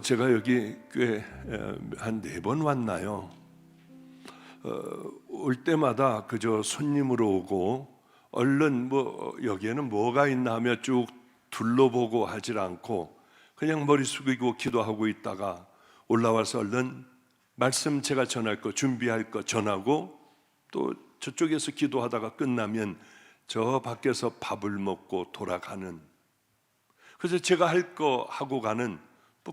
제가 여기 꽤 한 4번 왔나요? 올 때마다 그저 손님으로 오고 얼른 여기에는 뭐가 있나 하며 쭉 둘러보고 하질 않고 그냥 머리 숙이고 기도하고 있다가 올라와서 얼른 말씀 제가 전할 거 준비할 거 전하고 또 저쪽에서 기도하다가 끝나면 저 밖에서 밥을 먹고 돌아가는, 그래서 제가 할 거 하고 가는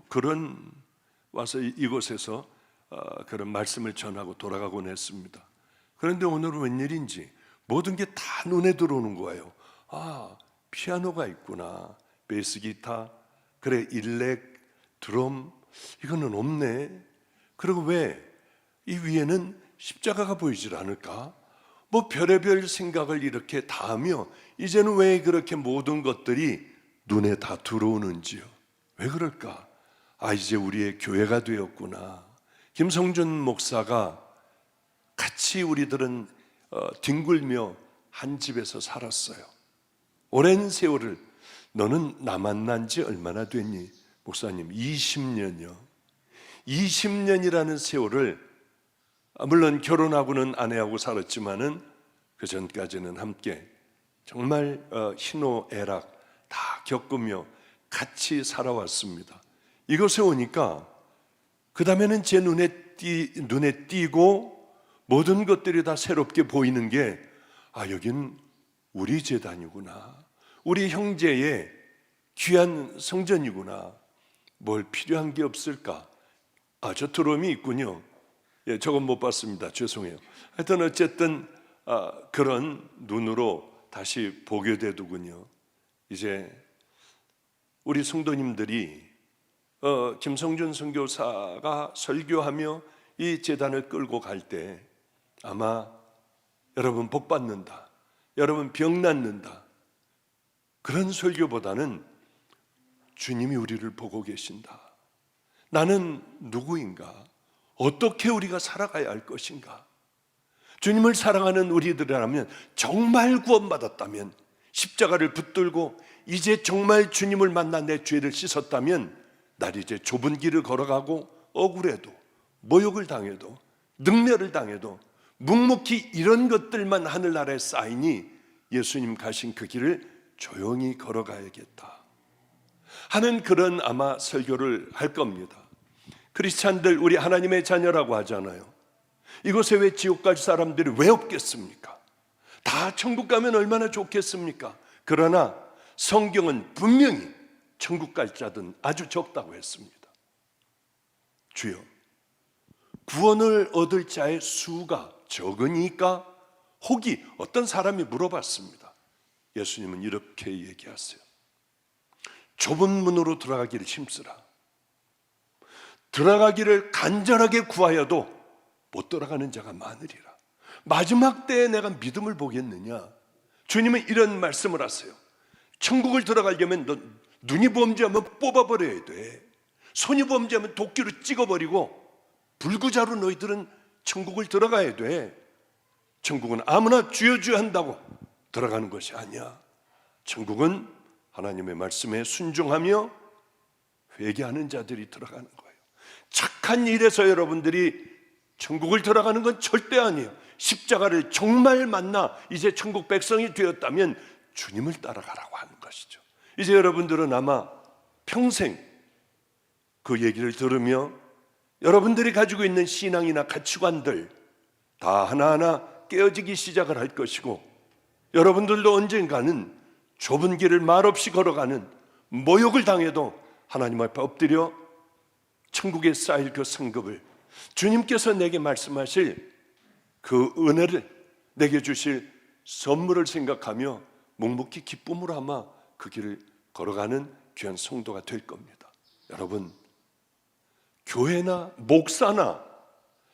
그런 와서 이곳에서 그런 말씀을 전하고 돌아가곤 했습니다. 그런데 오늘은 웬일인지 모든 게 다 눈에 들어오는 거예요. 피아노가 있구나, 베이스 기타, 그래 일렉, 드럼, 이거는 없네. 그리고 왜 이 위에는 십자가가 보이질 않을까? 별의별 생각을 이렇게 다 하며 이제는 왜 그렇게 모든 것들이 눈에 다 들어오는지요? 왜 그럴까? 이제 우리의 교회가 되었구나. 김성준 목사가 같이 우리들은 뒹굴며 한 집에서 살았어요. 오랜 세월을. 너는 나 만난 지 얼마나 됐니? 목사님 20년이요 20년이라는 세월을, 물론 결혼하고는 아내하고 살았지만은 그 전까지는 함께 정말 희노애락 다 겪으며 같이 살아왔습니다. 이곳에 오니까 그 다음에는 제 눈에 띄고 모든 것들이 다 새롭게 보이는 게, 여긴 우리 제단이구나, 우리 형제의 귀한 성전이구나. 뭘 필요한 게 없을까? 저 드럼이 있군요. 저건 못 봤습니다. 죄송해요. 하여튼 어쨌든 그런 눈으로 다시 보게 되더군요. 이제 우리 성도님들이 김성준 선교사가 설교하며 이 제단을 끌고 갈 때 아마 여러분 복 받는다, 여러분 병 낫는다, 그런 설교보다는 주님이 우리를 보고 계신다, 나는 누구인가, 어떻게 우리가 살아가야 할 것인가, 주님을 사랑하는 우리들이라면, 정말 구원받았다면, 십자가를 붙들고 이제 정말 주님을 만나 내 죄를 씻었다면, 날 이제 좁은 길을 걸어가고 억울해도, 모욕을 당해도, 능멸을 당해도 묵묵히 이런 것들만 하늘나라에 쌓이니 예수님 가신 그 길을 조용히 걸어가야겠다 하는 그런 아마 설교를 할 겁니다. 크리스찬들, 우리 하나님의 자녀라고 하잖아요. 이곳에 왜 지옥 갈 사람들이 왜 없겠습니까? 다 천국 가면 얼마나 좋겠습니까? 그러나 성경은 분명히 천국 갈 자들은 아주 적다고 했습니다. 주여, 구원을 얻을 자의 수가 적으니까? 혹이 어떤 사람이 물어봤습니다. 예수님은 이렇게 얘기하세요. 좁은 문으로 들어가기를 힘쓰라. 들어가기를 간절하게 구하여도 못 들어가는 자가 많으리라. 마지막 때에 내가 믿음을 보겠느냐? 주님은 이런 말씀을 하세요. 천국을 들어가려면 너 눈이 범죄하면 뽑아버려야 돼. 손이 범죄하면 도끼로 찍어버리고 불구자로 너희들은 천국을 들어가야 돼. 천국은 아무나 주여 주여 한다고 들어가는 것이 아니야. 천국은 하나님의 말씀에 순종하며 회개하는 자들이 들어가는 거예요. 착한 일에서 여러분들이 천국을 들어가는 건 절대 아니에요. 십자가를 정말 만나 이제 천국 백성이 되었다면 주님을 따라가라고 하는 것이죠. 이제 여러분들은 아마 평생 그 얘기를 들으며 여러분들이 가지고 있는 신앙이나 가치관들 다 하나하나 깨어지기 시작을 할 것이고, 여러분들도 언젠가는 좁은 길을 말없이 걸어가는, 모욕을 당해도 하나님 앞에 엎드려 천국에 쌓일 그 성급을, 주님께서 내게 말씀하실 그 은혜를, 내게 주실 선물을 생각하며 묵묵히 기쁨으로 아마 그 길을 걸어가는 귀한 성도가 될 겁니다. 여러분, 교회나 목사나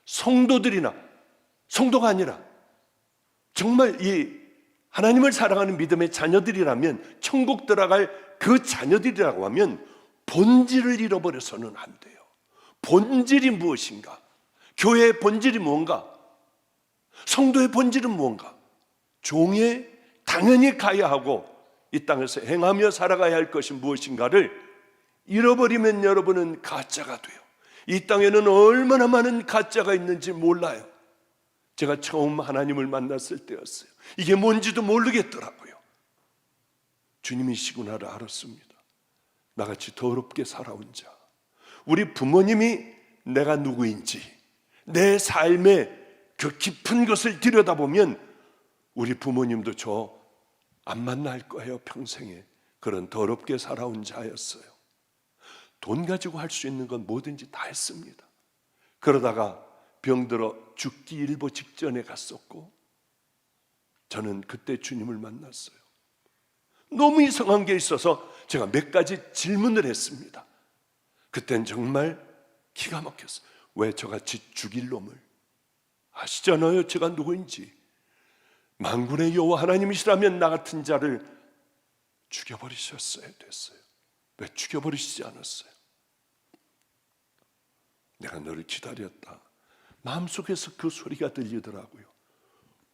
성도들이나, 성도가 아니라 정말 이 하나님을 사랑하는 믿음의 자녀들이라면, 천국 들어갈 그 자녀들이라고 하면 본질을 잃어버려서는 안 돼요. 본질이 무엇인가? 교회의 본질이 무언가? 성도의 본질은 무언가? 종에 당연히 가야 하고 이 땅에서 행하며 살아가야 할 것이 무엇인가를 잃어버리면 여러분은 가짜가 돼요. 이 땅에는 얼마나 많은 가짜가 있는지 몰라요. 제가 처음 하나님을 만났을 때였어요. 이게 뭔지도 모르겠더라고요. 주님이시구나를 알았습니다. 나같이 더럽게 살아온 자, 우리 부모님이 내가 누구인지, 내 삶의 그 깊은 것을 들여다보면 우리 부모님도 저 안 만날 거예요. 평생에. 그런 더럽게 살아온 자였어요. 돈 가지고 할 수 있는 건 뭐든지 다 했습니다. 그러다가 병들어 죽기 일보 직전에 갔었고, 저는 그때 주님을 만났어요. 너무 이상한 게 있어서 제가 몇 가지 질문을 했습니다. 그땐 정말 기가 막혔어요. 왜 저같이 죽일 놈을, 아시잖아요 제가 누구인지. 만군의 여호와 하나님이시라면 나 같은 자를 죽여버리셨어야 됐어요. 왜 죽여버리시지 않았어요? 내가 너를 기다렸다. 마음속에서 그 소리가 들리더라고요.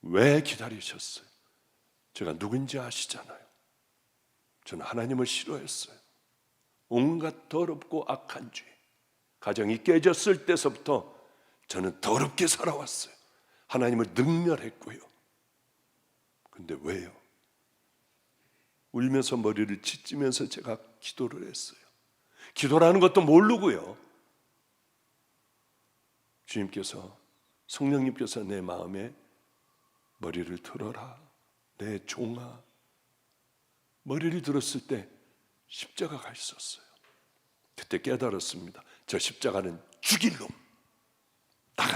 왜 기다리셨어요? 제가 누군지 아시잖아요. 저는 하나님을 싫어했어요. 온갖 더럽고 악한 죄, 가정이 깨졌을 때서부터 저는 더럽게 살아왔어요. 하나님을 능멸했고요. 근데 왜요? 울면서 머리를 찢으면서 제가 기도를 했어요. 기도라는 것도 모르고요. 주님께서, 성령님께서 내 마음에 머리를 들어라, 내 종아. 머리를 들었을 때 십자가가 있었어요. 그때 깨달았습니다. 저 십자가는 죽일 놈, 나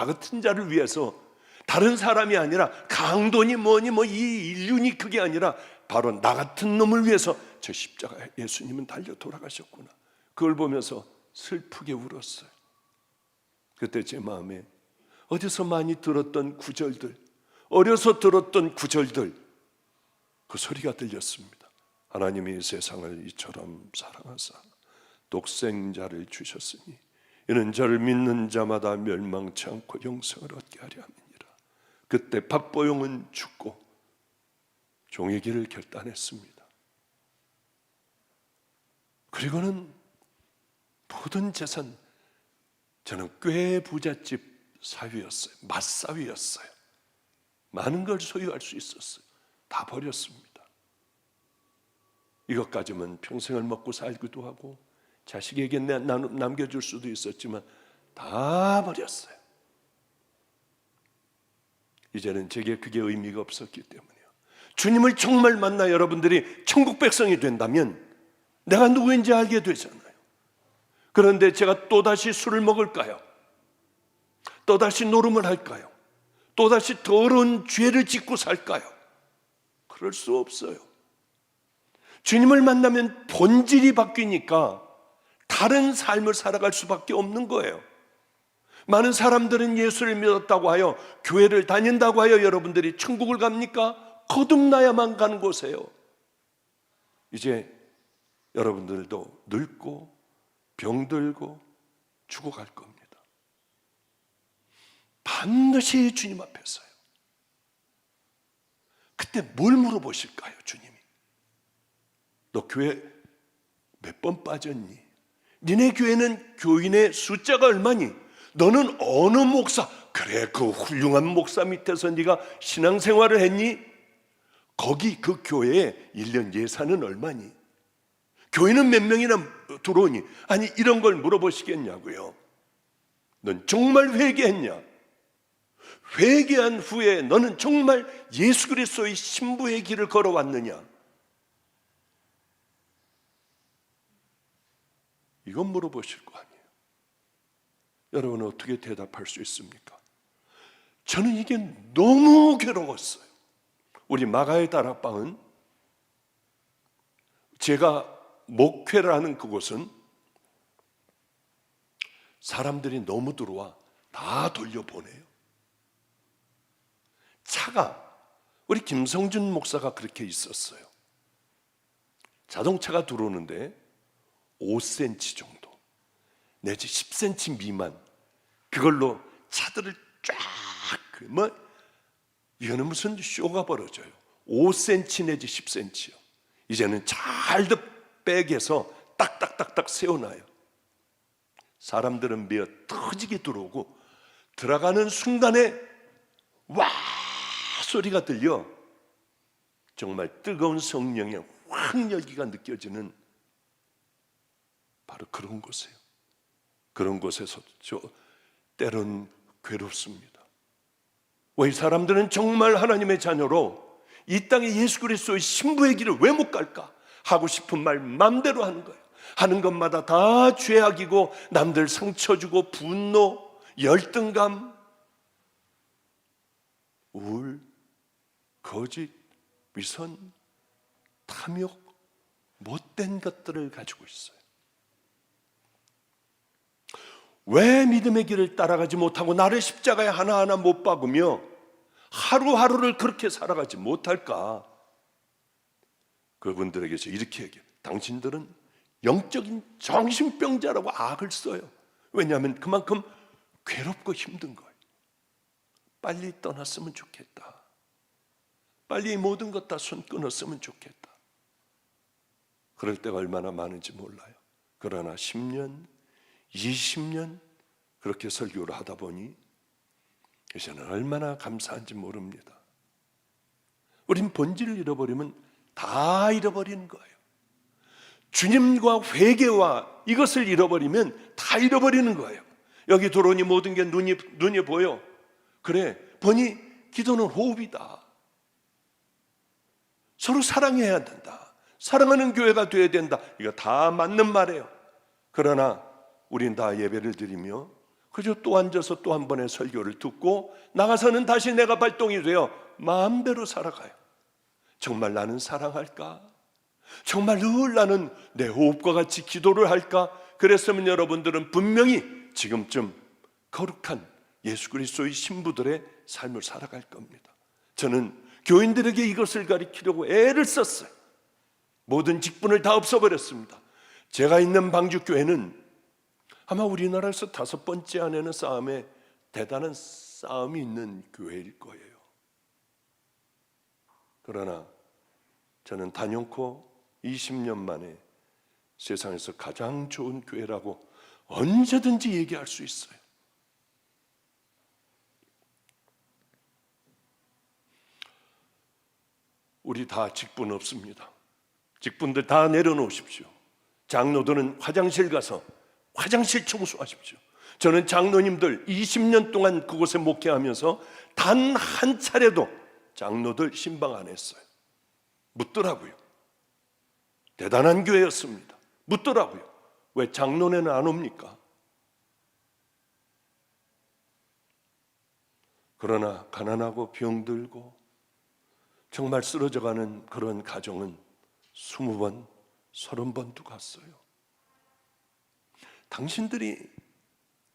같은 자를 위해서, 다른 사람이 아니라 강도니 뭐니 이 인륜이 그게 아니라 바로 나 같은 놈을 위해서 저 십자가에 예수님은 달려 돌아가셨구나. 그걸 보면서 슬프게 울었어요. 그때 제 마음에 어디서 많이 들었던 구절들, 어려서 들었던 구절들, 그 소리가 들렸습니다. 하나님이 세상을 이처럼 사랑하사 독생자를 주셨으니 이는 저를 믿는 자마다 멸망치 않고 영생을 얻게 하려 함이니라. 그때 박보용은 죽고 종의 길을 결단했습니다. 그리고는 모든 재산, 저는 꽤 부잣집 사위였어요. 맞사위였어요. 많은 걸 소유할 수 있었어요. 다 버렸습니다. 이것 가지면 평생을 먹고 살기도 하고 자식에게 남겨줄 수도 있었지만 다 버렸어요. 이제는 제게 그게 의미가 없었기 때문이에요. 주님을 정말 만나 여러분들이 천국 백성이 된다면 내가 누구인지 알게 되잖아요. 그런데 제가 또다시 술을 먹을까요? 또다시 노름을 할까요? 또다시 더러운 죄를 짓고 살까요? 그럴 수 없어요. 주님을 만나면 본질이 바뀌니까 다른 삶을 살아갈 수밖에 없는 거예요. 많은 사람들은 예수를 믿었다고 하여, 교회를 다닌다고 하여 여러분들이 천국을 갑니까? 거듭나야만 가는 곳이에요. 이제 여러분들도 늙고 병들고 죽어갈 겁니다. 반드시 주님 앞에서요. 그때 뭘 물어보실까요? 주님이, 너 교회 몇 번 빠졌니? 니네 교회는 교인의 숫자가 얼마니? 너는 어느 목사, 그래 그 훌륭한 목사 밑에서 네가 신앙생활을 했니? 거기 그 교회에 1년 예산은 얼마니? 교회는 몇 명이나 들어오니? 아니, 이런 걸 물어보시겠냐고요. 넌 정말 회개했냐? 회개한 후에 너는 정말 예수 그리스도의 신부의 길을 걸어왔느냐? 이건 물어보실 거 아니에요. 여러분은 어떻게 대답할 수 있습니까? 저는 이게 너무 괴로웠어요. 우리 마가의 다락방은, 제가 목회를 하는 그곳은 사람들이 너무 들어와 다 돌려보내요. 차가, 우리 김성준 목사가 그렇게 있었어요. 자동차가 들어오는데 5cm 정도 내지 10cm 미만, 그걸로 차들을 쫙, 이거는 무슨 쇼가 벌어져요. 5cm 내지 10cm요. 이제는 잘도 백에서 딱딱딱딱 세워놔요. 사람들은 메어 터지게 들어오고 들어가는 순간에 와 소리가 들려 정말 뜨거운 성령의 확열기가 느껴지는 바로 그런 곳이에요. 그런 곳에서 때론 괴롭습니다. 왜 이 사람들은 정말 하나님의 자녀로 이 땅에 예수 그리스도의 신부의 길을 왜 못 갈까? 하고 싶은 말 마음대로 하는 거예요. 하는 것마다 다 죄악이고 남들 상처 주고 분노, 열등감, 우울, 거짓, 위선, 탐욕, 못된 것들을 가지고 있어요. 왜 믿음의 길을 따라가지 못하고 나를 십자가에 하나하나 못 박으며 하루하루를 그렇게 살아가지 못할까? 그분들에게서 이렇게 얘기해요. 당신들은 영적인 정신병자라고 악을 써요. 왜냐하면 그만큼 괴롭고 힘든 거예요. 빨리 떠났으면 좋겠다. 빨리 모든 것 다 손 끊었으면 좋겠다. 그럴 때가 얼마나 많은지 몰라요. 그러나 10년, 20년 그렇게 설교를 하다 보니 이제는 얼마나 감사한지 모릅니다. 우린 본질을 잃어버리면 다 잃어버리는 거예요. 주님과 회개와 이것을 잃어버리면 다 잃어버리는 거예요. 여기 들어오니 모든 게 눈이 보여. 그래, 보니 기도는 호흡이다. 서로 사랑해야 된다. 사랑하는 교회가 돼야 된다. 이거 다 맞는 말이에요. 그러나 우린 다 예배를 드리며 그저 또 앉아서 또 한 번의 설교를 듣고 나가서는 다시 내가 발동이 되어 마음대로 살아가요. 정말 나는 사랑할까? 정말 늘 나는 내 호흡과 같이 기도를 할까? 그랬으면 여러분들은 분명히 지금쯤 거룩한 예수 그리스도의 신부들의 삶을 살아갈 겁니다. 저는 교인들에게 이것을 가르치려고 애를 썼어요. 모든 직분을 다 없애버렸습니다. 제가 있는 방주교회는 아마 우리나라에서 5번째 안에는 싸움에 대단한 싸움이 있는 교회일 거예요. 그러나 저는 단연코 20년 만에 세상에서 가장 좋은 교회라고 언제든지 얘기할 수 있어요. 우리 다 직분 없습니다. 직분들 다 내려놓으십시오. 장로들은 화장실 가서 화장실 청소하십시오. 저는 장로님들 20년 동안 그곳에 목회하면서 단 한 차례도 장로들 신방 안 했어요. 묻더라고요. 대단한 교회였습니다. 묻더라고요. 왜 장로회는 안 옵니까? 그러나 가난하고 병들고 정말 쓰러져가는 그런 가정은 20번, 30번도 갔어요. 당신들이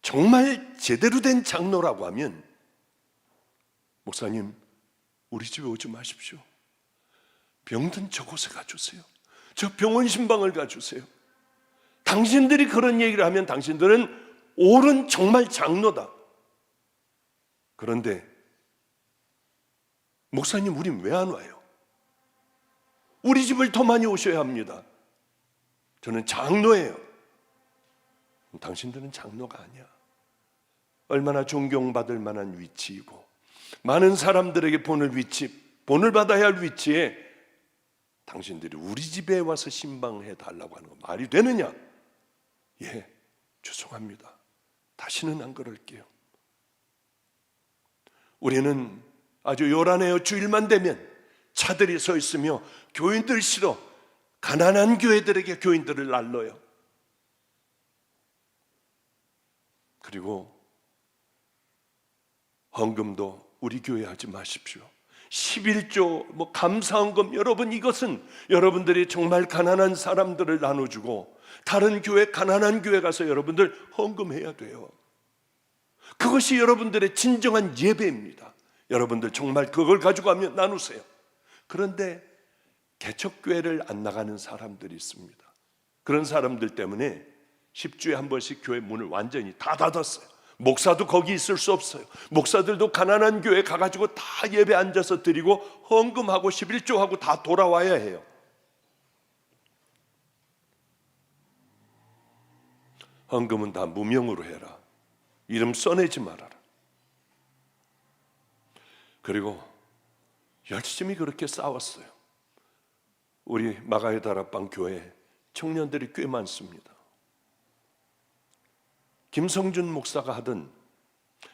정말 제대로 된 장로라고 하면 목사님 우리 집에 오지 마십시오. 병든 저곳에 가주세요. 저 병원 신방을 가주세요. 당신들이 그런 얘기를 하면 당신들은 옳은 정말 장로다. 그런데 목사님 우린 왜 안 와요? 우리 집을 더 많이 오셔야 합니다. 저는 장로예요. 당신들은 장로가 아니야. 얼마나 존경받을 만한 위치이고 많은 사람들에게 본을 받아야 할 위치에 당신들이 우리 집에 와서 신방해 달라고 하는 거 말이 되느냐? 예, 죄송합니다. 다시는 안 그럴게요. 우리는 아주 요란해요. 주일만 되면 차들이 서 있으며 교인들 싫어 가난한 교회들에게 교인들을 날러요. 그리고 헌금도 우리 교회 하지 마십시오. 11조 감사헌금, 여러분 이것은 여러분들이 정말 가난한 사람들을 나눠주고 다른 교회 가난한 교회 가서 여러분들 헌금해야 돼요. 그것이 여러분들의 진정한 예배입니다. 여러분들 정말 그걸 가지고 가면 나누세요. 그런데 개척교회를 안 나가는 사람들이 있습니다. 그런 사람들 때문에 10주에 한 번씩 교회 문을 완전히 다 닫았어요. 목사도 거기 있을 수 없어요. 목사들도 가난한 교회 가가지고 다 예배 앉아서 드리고 헌금하고 11조하고 다 돌아와야 해요. 헌금은 다 무명으로 해라. 이름 써내지 말아라. 그리고 열심히 그렇게 싸웠어요. 우리 마가의 다락방 교회에 청년들이 꽤 많습니다. 김성준 목사가 하던,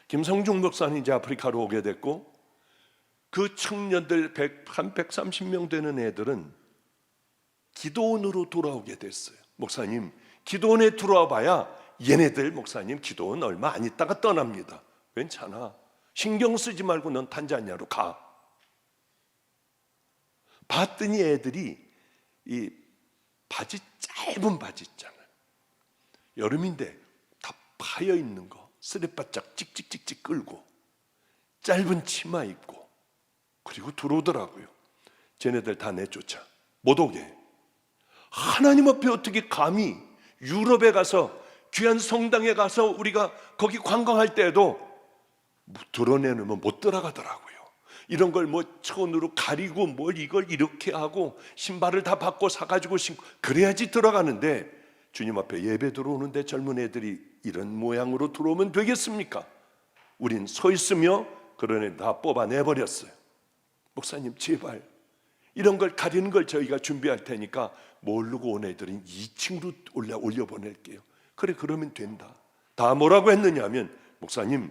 김성준 목사는 이제 아프리카로 오게 됐고, 그 청년들 130명 되는 애들은 기도원으로 돌아오게 됐어요. 목사님, 기도원에 들어와 봐야 얘네들 목사님 기도원 얼마 안 있다가 떠납니다. 괜찮아, 신경 쓰지 말고 넌 탄자니아로 가. 봤더니 애들이 이 바지, 짧은 바지 있잖아요. 여름인데 다 파여 있는 거 쓰레바짝 찍찍찍찍 끌고 짧은 치마 입고 그리고 들어오더라고요. 쟤네들 다 내쫓아 못 오게. 하나님 앞에 어떻게 감히 유럽에 가서 귀한 성당에 가서 우리가 거기 관광할 때에도 드러내놓으면 못 들어가더라고요. 이런 걸 뭐 천으로 가리고 뭘 이걸 이렇게 하고 신발을 다 바꿔 사가지고 신고 그래야지 들어가는데, 주님 앞에 예배 들어오는데 젊은 애들이 이런 모양으로 들어오면 되겠습니까? 우린 서 있으며 그런 애 다 뽑아내버렸어요. 목사님 제발 이런 걸 가리는 걸 저희가 준비할 테니까 모르고 온 애들은 2층으로 올려보낼게요. 그래, 그러면 된다. 다 뭐라고 했느냐 하면, 목사님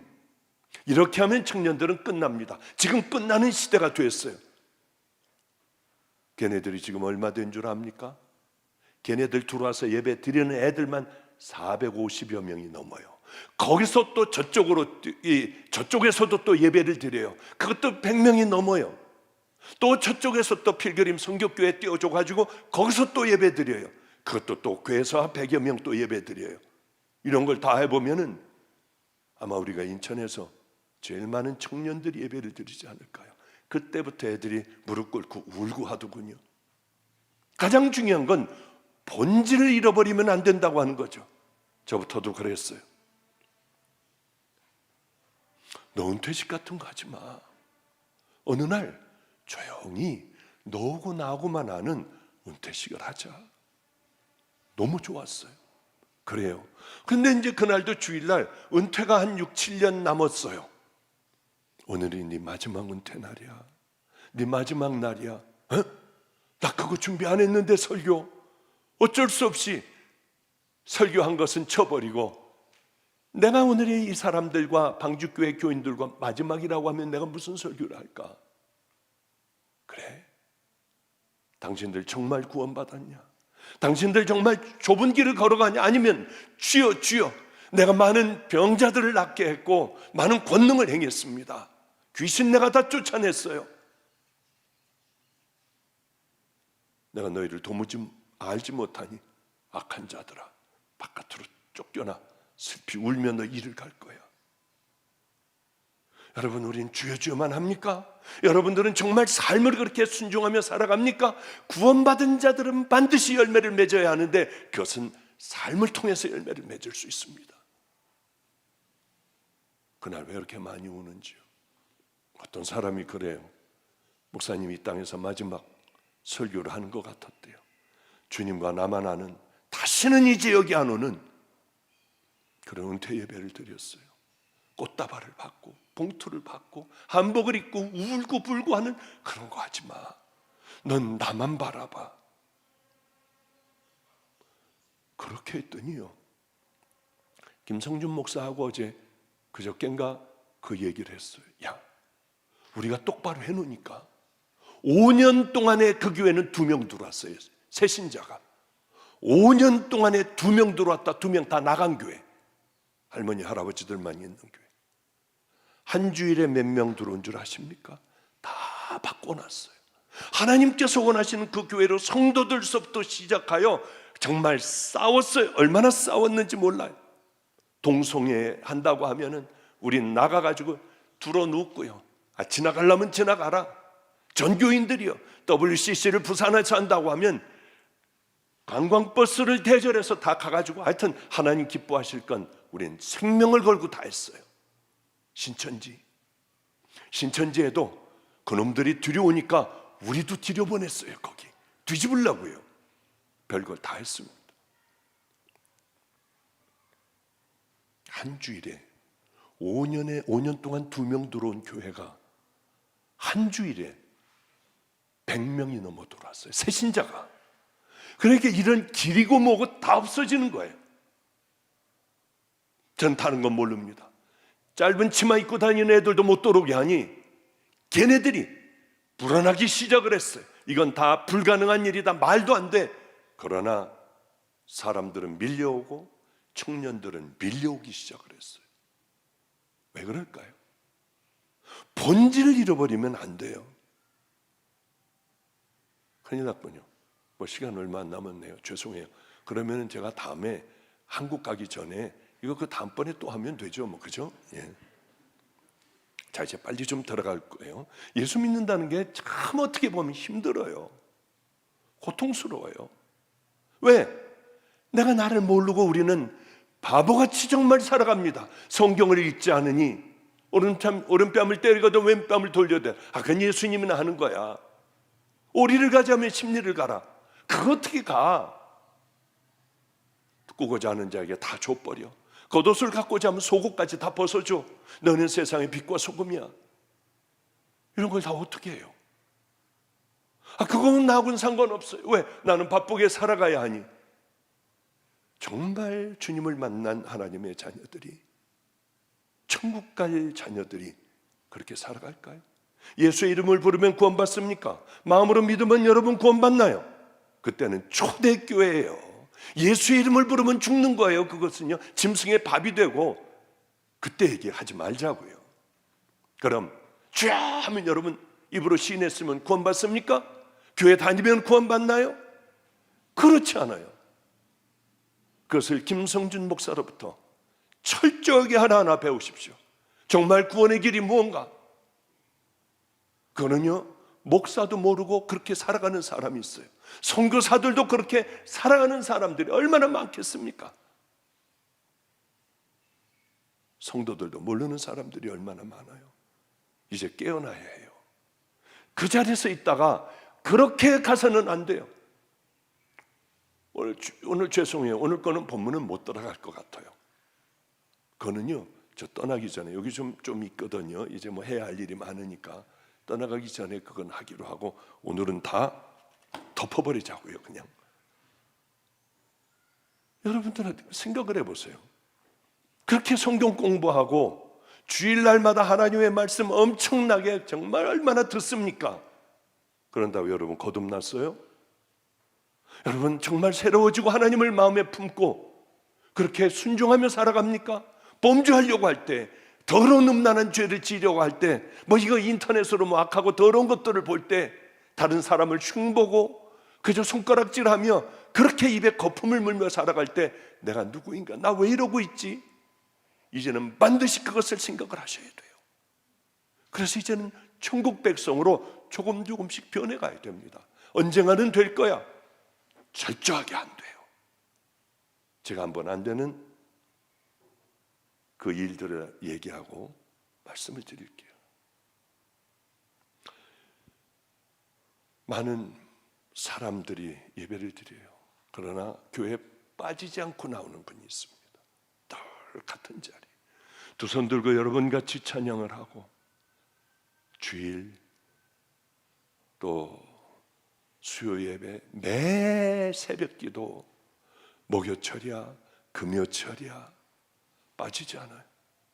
이렇게 하면 청년들은 끝납니다. 지금 끝나는 시대가 됐어요. 걔네들이 지금 얼마 된 줄 압니까? 걔네들 들어와서 예배 드리는 애들만 450여 명이 넘어요. 거기서 또 저쪽에서도 또 예배를 드려요. 그것도 100명이 넘어요. 또 저쪽에서 또 필그림 성교교회 띄워줘가지고 거기서 또 예배 드려요. 그것도 또 교회에서 100여 명 또 예배 드려요. 이런 걸 다 해보면은 아마 우리가 인천에서 제일 많은 청년들이 예배를 드리지 않을까요? 그때부터 애들이 무릎 꿇고 울고 하더군요. 가장 중요한 건 본질을 잃어버리면 안 된다고 하는 거죠. 저부터도 그랬어요. 너 은퇴식 같은 거 하지 마. 어느 날 조용히 너하고 나하고만 아는 은퇴식을 하자. 너무 좋았어요. 그래요. 근데 이제 그날도 주일날 은퇴가 한 6, 7년 남았어요. 오늘이 네 마지막 은퇴 날이야. 네 마지막 날이야. 어? 나 그거 준비 안 했는데 설교. 어쩔 수 없이 설교한 것은 쳐버리고, 내가 오늘이 이 사람들과 방주교회 교인들과 마지막이라고 하면 내가 무슨 설교를 할까? 그래, 당신들 정말 구원받았냐? 당신들 정말 좁은 길을 걸어가냐? 아니면 주여 주여 내가 많은 병자들을 낫게 했고 많은 권능을 행했습니다. 귀신 내가 다 쫓아냈어요. 내가 너희를 도무지 알지 못하니 악한 자들아, 바깥으로 쫓겨나 슬피 울며 너 이를 갈 거야. 여러분, 우린 주여 주여만 합니까? 여러분들은 정말 삶을 그렇게 순종하며 살아갑니까? 구원받은 자들은 반드시 열매를 맺어야 하는데 그것은 삶을 통해서 열매를 맺을 수 있습니다. 그날 왜 이렇게 많이 우는지요? 어떤 사람이 그래요. 목사님이 이 땅에서 마지막 설교를 하는 것 같았대요. 주님과 나만 아는, 다시는 이제 여기 안 오는 그런 은퇴 예배를 드렸어요. 꽃다발을 받고 봉투를 받고 한복을 입고 울고 불고 하는 그런 거 하지 마. 넌 나만 바라봐. 그렇게 했더니요, 김성준 목사하고 어제 그저껜가 그 얘기를 했어요. 야, 우리가 똑바로 해놓으니까 5년 동안에 그 교회는 2명 들어왔어요. 새 신자가 5년 동안에 2명 들어왔다, 2명 다 나간 교회. 할머니 할아버지들만 있는 교회. 한 주일에 몇 명 들어온 줄 아십니까? 다 바꿔놨어요. 하나님께서 원하시는 그 교회로 성도들서부터 시작하여 정말 싸웠어요. 얼마나 싸웠는지 몰라요. 동성애 한다고 하면은 우린 나가가지고 들어눕고요. 지나가려면 지나가라. 전교인들이요, WCC를 부산에서 한다고 하면 관광버스를 대절해서 다 가가지고, 하여튼 하나님 기뻐하실 건 우린 생명을 걸고 다 했어요. 신천지에도 그놈들이 들여오니까 우리도 들여보냈어요. 거기 뒤집으려고요. 별걸 다 했습니다. 한 주일에 5년 동안 2명 들어온 교회가 한 주일에 100명이 넘어 들어왔어요. 새신자가. 그러니까 이런 길이고 뭐고 다 없어지는 거예요. 전 다른 건 모릅니다. 짧은 치마 입고 다니는 애들도 못 들어오게 하니 걔네들이 불안하기 시작을 했어요. 이건 다 불가능한 일이다. 말도 안 돼. 그러나 사람들은 밀려오고 청년들은 밀려오기 시작을 했어요. 왜 그럴까요? 본질을 잃어버리면 안 돼요. 큰일 났군요. 뭐 시간 얼마 안 남았네요. 죄송해요. 그러면 제가 다음에 한국 가기 전에 이거 그 다음번에 또 하면 되죠. 뭐 그죠? 예. 자, 이제 빨리 좀 들어갈 거예요. 예수 믿는다는 게 참 어떻게 보면 힘들어요. 고통스러워요. 왜? 내가 나를 모르고 우리는 바보같이 정말 살아갑니다. 성경을 읽지 않으니 오른뺨을 때리거든 왼뺨을 돌려대. 그건 예수님이 하는 거야. 오리를 가자면 십리를 가라. 그거 어떻게 가? 꾸고자 하는 자에게 다 줘버려. 겉옷을 갖고자 하면 속옷까지 다 벗어줘. 너는 세상의 빛과 소금이야. 이런 걸 다 어떻게 해요? 그거는 나하고는 상관없어요. 왜? 나는 바쁘게 살아가야 하니. 정말 주님을 만난 하나님의 자녀들이, 천국 갈 자녀들이 그렇게 살아갈까요? 예수의 이름을 부르면 구원받습니까? 마음으로 믿으면 여러분 구원받나요? 그때는 초대교회예요. 예수의 이름을 부르면 죽는 거예요. 그것은요, 짐승의 밥이 되고. 그때 얘기하지 말자고요. 그럼 주야 하면 여러분 입으로 시인했으면 구원받습니까? 교회 다니면 구원받나요? 그렇지 않아요. 그것을 김성준 목사로부터 철저하게 하나하나 배우십시오. 정말 구원의 길이 무언가? 그거는요, 목사도 모르고 그렇게 살아가는 사람이 있어요. 선교사들도 그렇게 살아가는 사람들이 얼마나 많겠습니까? 성도들도 모르는 사람들이 얼마나 많아요. 이제 깨어나야 해요. 그 자리에서 있다가 그렇게 가서는 안 돼요. 오늘 죄송해요. 오늘 거는 본문은 못 들어갈 것 같아요. 그거는요, 저 떠나기 전에 여기 좀 있거든요. 이제 뭐 해야 할 일이 많으니까 떠나가기 전에 그건 하기로 하고, 오늘은 다 덮어버리자고요. 그냥 여러분들은 생각을 해보세요. 그렇게 성경 공부하고 주일날마다 하나님의 말씀 엄청나게 정말 얼마나 듣습니까? 그런다고 여러분 거듭났어요? 여러분 정말 새로워지고 하나님을 마음에 품고 그렇게 순종하며 살아갑니까? 범죄하려고 할 때, 더러운 음란한 죄를 지으려고 할 때, 뭐 이거 인터넷으로 뭐 악하고 더러운 것들을 볼 때 다른 사람을 흉보고 그저 손가락질하며 그렇게 입에 거품을 물며 살아갈 때 내가 누구인가? 나 왜 이러고 있지? 이제는 반드시 그것을 생각을 하셔야 돼요. 그래서 이제는 천국 백성으로 조금씩 변해가야 됩니다. 언젠가는 될 거야. 철저하게 안 돼요. 제가 한번 안 되는 그 일들을 얘기하고 말씀을 드릴게요. 많은 사람들이 예배를 드려요. 그러나 교회에 빠지지 않고 나오는 분이 있습니다. 늘 같은 자리, 두 손 들고 여러분 같이 찬양을 하고 주일 또 수요 예배, 매 새벽 기도, 목요철이야 금요철이야 빠지지 않아요.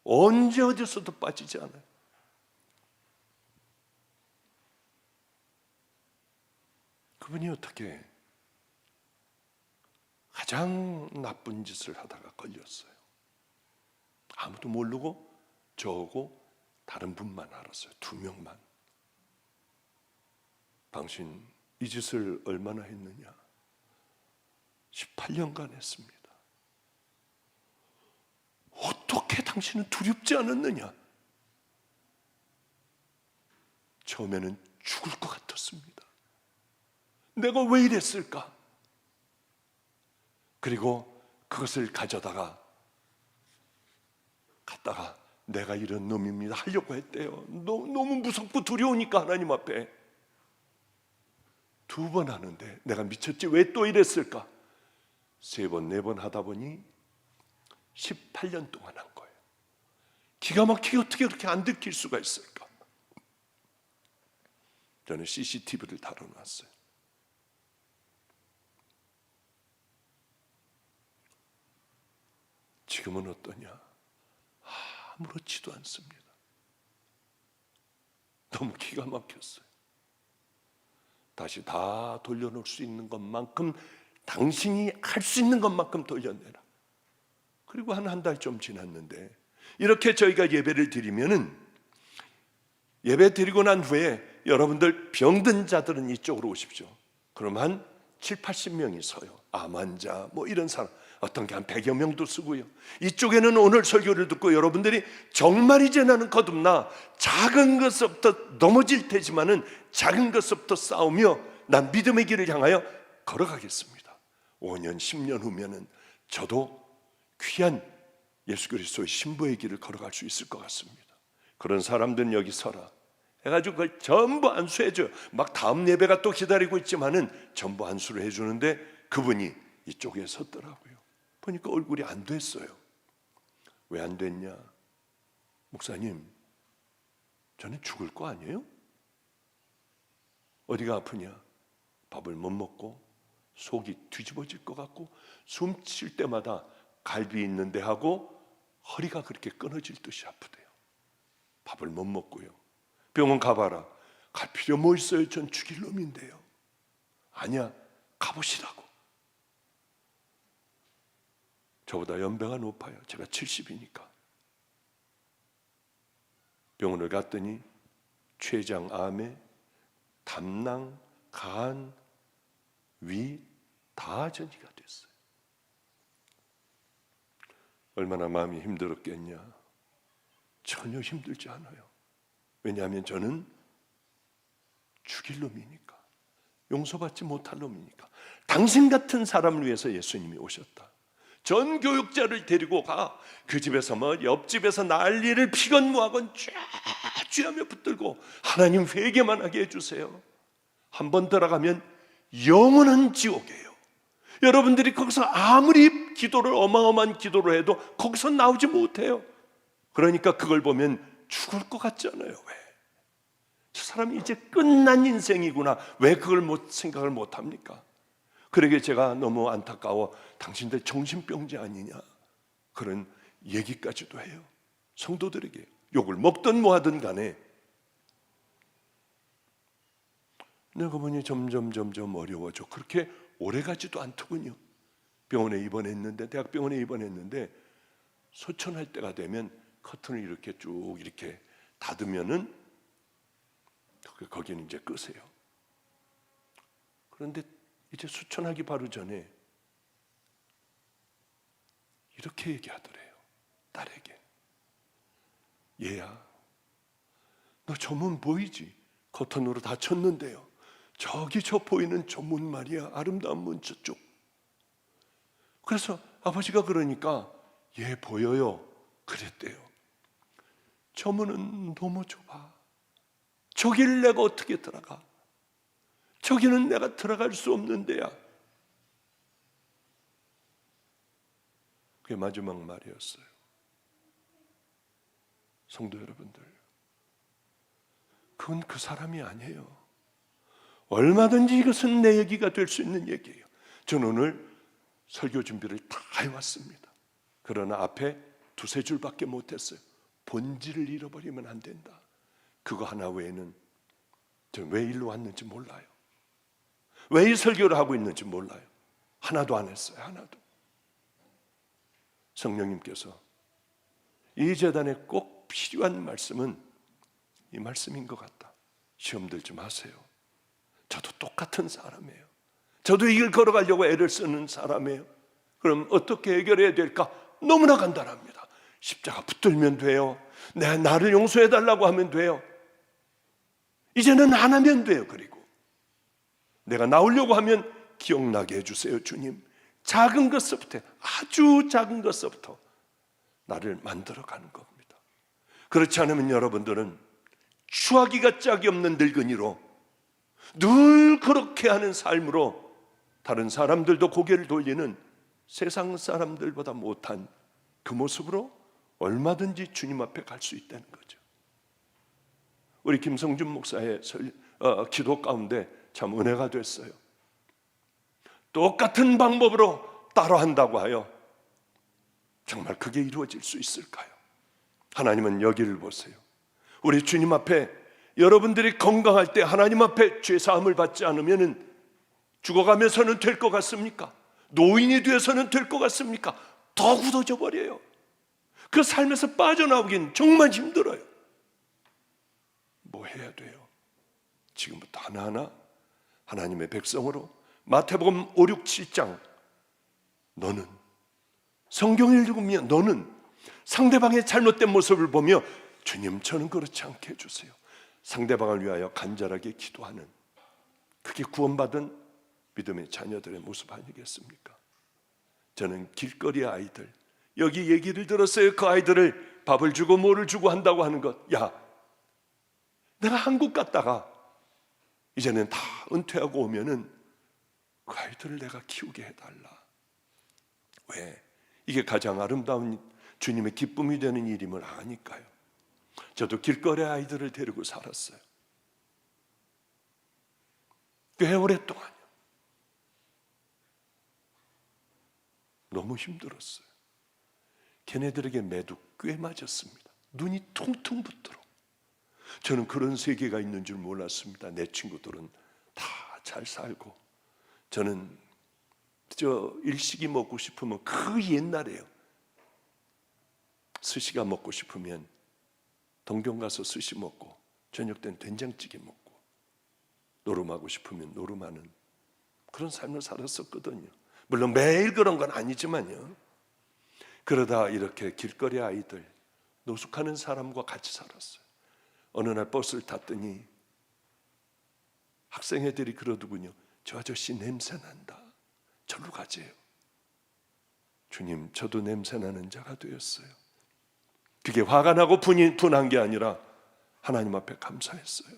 언제 어디서도 빠지지 않아요. 그분이 어떻게 가장 나쁜 짓을 하다가 걸렸어요. 아무도 모르고 저하고 다른 분만 알았어요. 2명만. 당신 이 짓을 얼마나 했느냐? 18년간 했습니다. 어떻게 당신은 두렵지 않았느냐? 처음에는 죽을 것 같았습니다. 내가 왜 이랬을까? 그리고 그것을 가져다가 갔다가 내가 이런 놈입니다 하려고 했대요. 너무 무섭고 두려우니까 하나님 앞에. 2번 하는데 내가 미쳤지 왜 또 이랬을까? 3번, 4번 하다 보니 18년 동안 한 거예요. 기가 막히게 어떻게 그렇게 안 들킬 수가 있을까? 저는 CCTV를 달아놨어요. 지금은 어떠냐? 아무렇지도 않습니다. 너무 기가 막혔어요. 다시 다 돌려놓을 수 있는 것만큼, 당신이 할 수 있는 것만큼 돌려내라. 그리고 한 달 좀 지났는데, 이렇게 저희가 예배를 드리면은, 예배 드리고 난 후에 여러분들 병든 자들은 이쪽으로 오십시오. 그럼 한 7, 80명이 서요. 암 환자 뭐 이런 사람, 어떤 게 한 100여 명도 쓰고요. 이쪽에는 오늘 설교를 듣고 여러분들이 정말 이제 나는 거듭나, 작은 것부터 넘어질 테지만은 작은 것부터 싸우며 난 믿음의 길을 향하여 걸어가겠습니다. 5년, 10년 후면은 저도 귀한 예수 그리스도의 신부의 길을 걸어갈 수 있을 것 같습니다. 그런 사람들은 여기 서라 해가지고 그걸 전부 안수해줘요. 막 다음 예배가 또 기다리고 있지만은 전부 안수를 해주는데, 그분이 이쪽에 섰더라고요. 보니까 얼굴이 안 됐어요. 왜 안 됐냐? 목사님, 저는 죽을 거 아니에요? 어디가 아프냐? 밥을 못 먹고 속이 뒤집어질 것 같고 숨 쉴 때마다 갈비 있는데 하고 허리가 그렇게 끊어질 듯이 아프대요. 밥을 못 먹고요. 병원 가봐라. 갈 필요 뭐 있어요? 전 죽일 놈인데요. 아니야, 가보시라고. 저보다 연배가 높아요. 제가 70이니까. 병원을 갔더니 췌장 암에 담낭, 간, 위 다 전이가 됐어요. 얼마나 마음이 힘들었겠냐? 전혀 힘들지 않아요. 왜냐하면 저는 죽일 놈이니까, 용서받지 못할 놈이니까. 당신 같은 사람을 위해서 예수님이 오셨다. 전 교육자를 데리고 가. 그 집에서 뭐 옆집에서 난리를 피건 뭐하건 쥐하며 붙들고 하나님 회개만 하게 해주세요. 한번 들어가면 영원한 지옥이에요. 여러분들이 거기서 아무리 기도를, 어마어마한 기도를 해도 거기서 나오지 못해요. 그러니까 그걸 보면 죽을 것 같잖아요. 왜? 저 사람이 이제 끝난 인생이구나. 왜 그걸 생각을 못합니까? 그러게 제가 너무 안타까워. 당신들 정신병자 아니냐, 그런 얘기까지도 해요. 성도들에게 욕을 먹든 뭐하든 간에. 내가 보니 점점 어려워져. 그렇게 오래가지도 않더군요. 병원에 입원했는데, 대학병원에 입원했는데 소천할 때가 되면 커튼을 이렇게 쭉 이렇게 닫으면은 거기는 이제 끄세요. 그런데 이제 수천하기 바로 전에 이렇게 얘기하더래요. 딸에게. 얘야, 너 저 문 보이지? 커튼으로 닫혔는데요. 저기 저 보이는 저 문 말이야. 아름다운 문 저쪽. 그래서 아버지가 그러니까 얘 보여요. 그랬대요. 저 문은 너무 좁아. 저길 내가 어떻게 들어가? 저기는 내가 들어갈 수 없는 데야. 그게 마지막 말이었어요. 성도 여러분들, 그건 그 사람이 아니에요. 얼마든지 이것은 내 얘기가 될 수 있는 얘기예요. 저는 오늘 설교 준비를 다 해왔습니다. 그러나 앞에 두세 줄밖에 못했어요. 본질을 잃어버리면 안 된다. 그거 하나 외에는 저는 왜 일로 왔는지 몰라요. 왜 이 설교를 하고 있는지 몰라요. 하나도 안 했어요. 하나도. 성령님께서 이 재단에 꼭 필요한 말씀은 이 말씀인 것 같다. 시험 들지 마세요. 저도 똑같은 사람이에요. 저도 이 길 걸어가려고 애를 쓰는 사람이에요. 그럼 어떻게 해결해야 될까? 너무나 간단합니다. 십자가 붙들면 돼요. 나를 용서해달라고 하면 돼요. 이제는 안 하면 돼요. 그리고 내가 나오려고 하면 기억나게 해주세요. 주님, 작은 것부터, 아주 작은 것부터 나를 만들어가는 겁니다. 그렇지 않으면 여러분들은 추하기가 짝이 없는 늙은이로 늘 그렇게 하는 삶으로 다른 사람들도 고개를 돌리는 세상 사람들보다 못한 그 모습으로 얼마든지 주님 앞에 갈 수 있다는 거죠. 우리 김성준 목사의 기도 가운데 참 은혜가 됐어요. 똑같은 방법으로 따라한다고 하여 정말 그게 이루어질 수 있을까요? 하나님은 여기를 보세요. 우리 주님 앞에 여러분들이 건강할 때 하나님 앞에 죄사함을 받지 않으면 죽어가면서는 될 것 같습니까? 노인이 되어서는 될 것 같습니까? 더 굳어져 버려요. 그 삶에서 빠져나오긴 정말 힘들어요. 뭐 해야 돼요? 지금부터 하나하나 하나님의 백성으로 마태복음 5, 6, 7장 너는 성경을 읽으며 너는 상대방의 잘못된 모습을 보며 주님 저는 그렇지 않게 해주세요. 상대방을 위하여 간절하게 기도하는 그게 구원받은 믿음의 자녀들의 모습 아니겠습니까? 저는 길거리 아이들 여기 얘기를 들었어요. 그 아이들을 밥을 주고 뭐를 주고 한다고 하는 것. 야, 내가 한국 갔다가 이제는 다 은퇴하고 오면은 그 아이들을 내가 키우게 해달라. 왜? 이게 가장 아름다운 주님의 기쁨이 되는 일임을 아니까요. 저도 길거리 아이들을 데리고 살았어요. 꽤 오랫동안요. 너무 힘들었어요. 걔네들에게 매도 꽤 맞았습니다. 눈이 퉁퉁 붓도록. 저는 그런 세계가 있는 줄 몰랐습니다. 내 친구들은 다 잘 살고 저는 일식이 먹고 싶으면 그 옛날에요. 스시가 먹고 싶으면 동경 가서 스시 먹고 저녁 땐 된장찌개 먹고 노름하고 싶으면 노름하는 그런 삶을 살았었거든요. 물론 매일 그런 건 아니지만요. 그러다 이렇게 길거리 아이들 노숙하는 사람과 같이 살았어요. 어느 날 버스를 탔더니 학생 애들이 그러더군요. 저 아저씨 냄새 난다. 절로 가재요. 주님, 저도 냄새 나는 자가 되었어요. 그게 화가 나고 분한 게 아니라 하나님 앞에 감사했어요.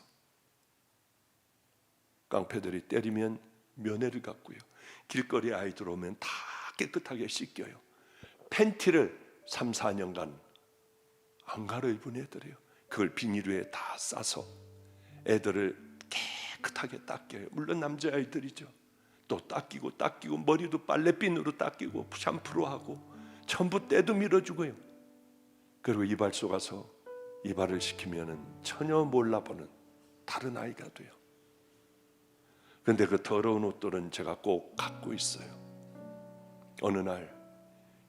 깡패들이 때리면 면회를 갖고요. 길거리 아이들 오면 다 깨끗하게 씻겨요. 팬티를 3, 4년간 안 갈아입은 애들이에요. 그걸 비닐위에 다 싸서 애들을 깨끗하게 닦여요. 물론 남자아이들이죠. 또 닦이고 머리도 빨래비누로 닦이고 샴푸로 하고 전부 때도 밀어주고요. 그리고 이발소 가서 이발을 시키면은 전혀 몰라보는 다른 아이가 돼요. 그런데 그 더러운 옷들은 제가 꼭 갖고 있어요. 어느 날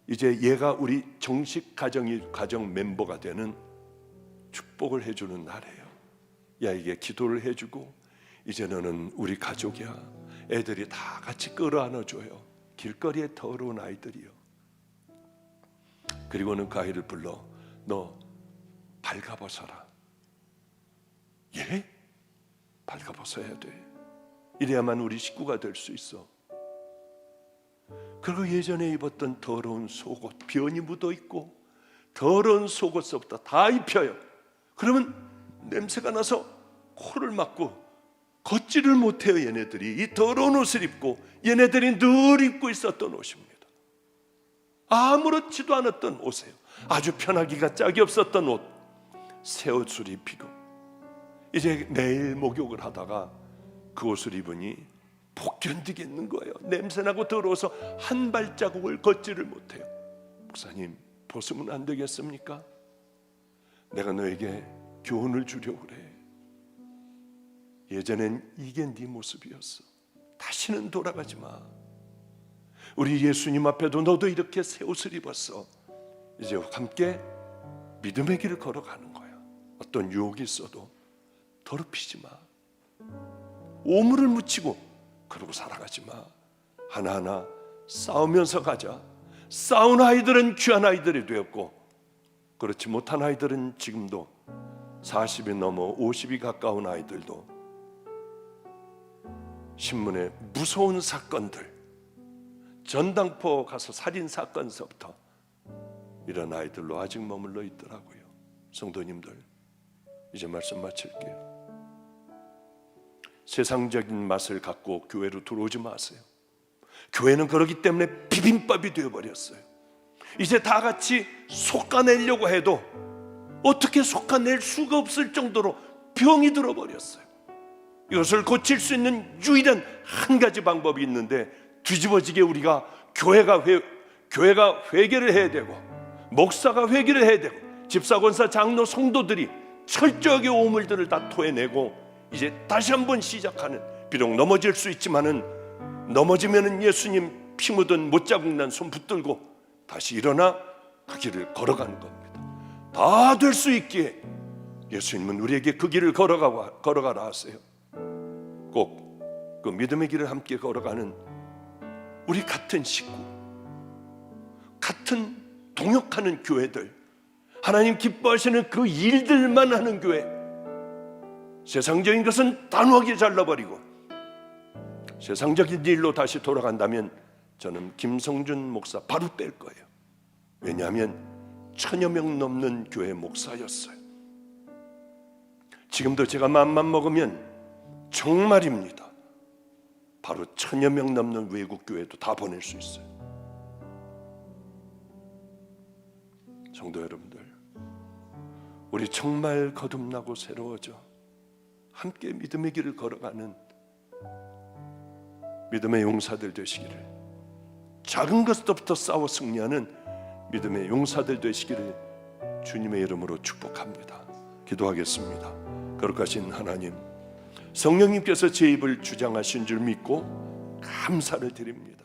이제 얘가 우리 정식 가정 멤버가 되는 축복을 해주는 날이에요. 야, 이게 기도를 해주고 이제 너는 우리 가족이야. 애들이 다 같이 끌어안아줘요. 길거리에 더러운 아이들이요. 그리고는 그 아이를 불러 너 발가벗어라. 예? 발가벗어야 돼. 이래야만 우리 식구가 될 수 있어. 그리고 예전에 입었던 더러운 속옷, 변이 묻어있고 더러운 속옷서부터 다 입혀요. 그러면 냄새가 나서 코를 막고 걷지를 못해요. 얘네들이 이 더러운 옷을 입고 얘네들이 늘 입고 있었던 옷입니다. 아무렇지도 않았던 옷이에요. 아주 편하기가 짝이 없었던 옷, 새 옷을 입히고 이제 매일 목욕을 하다가 그 옷을 입으니 못 견디겠는 거예요. 냄새나고 더러워서 한 발자국을 걷지를 못해요. 목사님, 벗으면 안 되겠습니까? 내가 너에게 교훈을 주려고 그래. 예전엔 이게 네 모습이었어. 다시는 돌아가지 마. 우리 예수님 앞에도 너도 이렇게 새 옷을 입었어. 이제 함께 믿음의 길을 걸어가는 거야. 어떤 유혹이 있어도 더럽히지 마. 오물을 묻히고 그러고 살아가지 마. 하나하나 싸우면서 가자. 싸운 아이들은 귀한 아이들이 되었고 그렇지 못한 아이들은 지금도 40이 넘어 50이 가까운 아이들도 신문에 무서운 사건들, 전당포 가서 살인 사건서부터 이런 아이들로 아직 머물러 있더라고요. 성도님들, 이제 말씀 마칠게요. 세상적인 맛을 갖고 교회로 들어오지 마세요. 교회는 그러기 때문에 비빔밥이 되어버렸어요. 이제 다 같이 솎아내려고 해도 어떻게 솎아낼 수가 없을 정도로 병이 들어버렸어요. 이것을 고칠 수 있는 유일한 한 가지 방법이 있는데, 뒤집어지게 우리가 교회가 회개를 해야 되고, 목사가 회개를 해야 되고, 집사, 권사, 장로, 성도들이 철저하게 오물들을 다 토해내고 이제 다시 한번 시작하는, 비록 넘어질 수 있지만은 넘어지면은 예수님 피 묻은 못자국난 손 붙들고 다시 일어나 그 길을 걸어가는 겁니다. 다 될 수 있기에 예수님은 우리에게 그 길을 걸어가라 하세요. 꼭 그 믿음의 길을 함께 걸어가는 우리 같은 식구, 같은 동역하는 교회들, 하나님 기뻐하시는 그 일들만 하는 교회, 세상적인 것은 단호하게 잘라버리고 세상적인 일로 다시 돌아간다면 저는 김성준 목사 바로 뺄 거예요. 왜냐하면 1000여 명 넘는 교회 목사였어요. 지금도 제가 마음만 먹으면 정말입니다, 바로 1000여 명 넘는 외국 교회도 다 보낼 수 있어요. 성도 여러분들, 우리 정말 거듭나고 새로워져 함께 믿음의 길을 걸어가는 믿음의 용사들 되시기를, 작은 것부터 싸워 승리하는 믿음의 용사들 되시기를 주님의 이름으로 축복합니다. 기도하겠습니다. 거룩하신 하나님, 성령님께서 제 입을 주장하신 줄 믿고 감사를 드립니다.